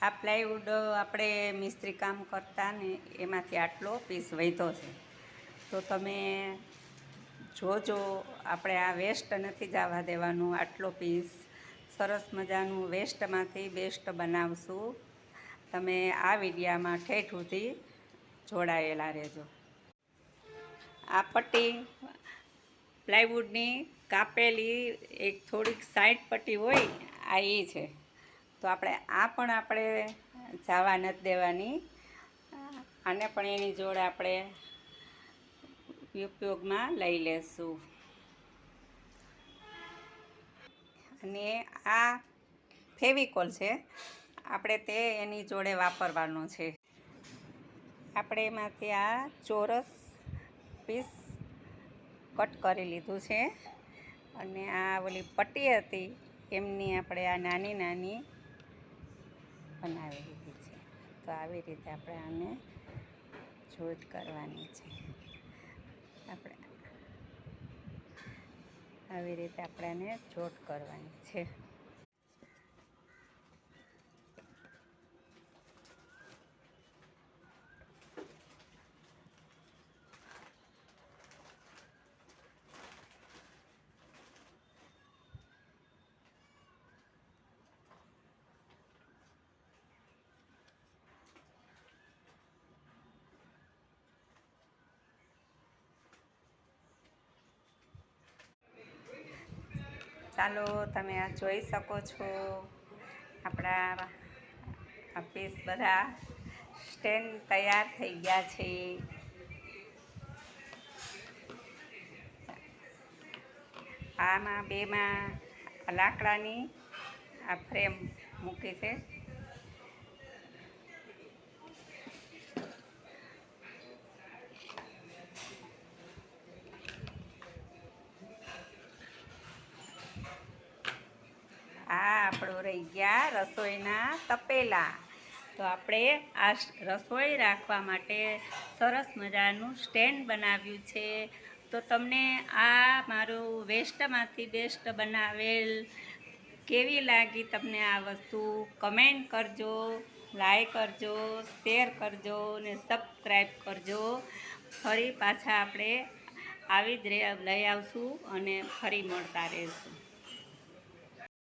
આ પ્લાયવુડ આપણે મિસ્ત્રી કામ કરતા ને એમાંથી આટલો પીસ વધ્યો છે. તો તમે જોજો, આપણે આ વેસ્ટ નથી જવા દેવાનું. આટલો પીસ સરસ મજાનું વેસ્ટમાંથી બેસ્ટ બનાવશું. તમે આ વિડીયામાં ઠેઠ સુધી જોડાયેલા રહેજો. આ પટ્ટી પ્લાયવુડની કાપેલી એક થોડીક સાઈડ પટ્ટી હોય, આ એ છે. તો આપણે જવા નથી દેવાની. આને પણ એની જોડે આપણે ઉપયોગમાં લઈ લેશું. અને આ ફેવિકોલ છે, આપણે તે એની જોડે વાપરવાનો છે. આપણે એમાંથી આ ચોરસ પીસ કટ કરી લીધું છે. અને આ ઓલી પટ્ટી હતી એમની આપણે આ નાની નાની બનાવી લીધી છે. તો આવી રીતે આપણે આને જોઈન્ટ કરવાની છે. આવી રીતે આપણે આને જોઈન્ટ કરવાની છે. ચાલો, તમે આ જોઈ શકો છો. આપણા આ પીસ બધા સ્ટેન્ડ તૈયાર થઈ ગયા છે. આમાં બેમાં લાકડાની આ ફ્રેમ મૂકી છે. આપણું રહી ગયા રસોઈના તપેલા. તો આપણે આ રસોઈ રાખવા માટે સરસ મજાનું સ્ટેન્ડ બનાવ્યું છે. તો તમને આ મારું વેસ્ટમાંથી બેસ્ટ બનાવેલ કેવી લાગી તમને આ વસ્તુ? કમેન્ટ કરજો, લાઈક કરજો, શેર કરજો ને સબસ્ક્રાઈબ કરજો. ફરી પાછા આપણે આવી જ લઈ આવશું અને ફરી મળતા રહીશું.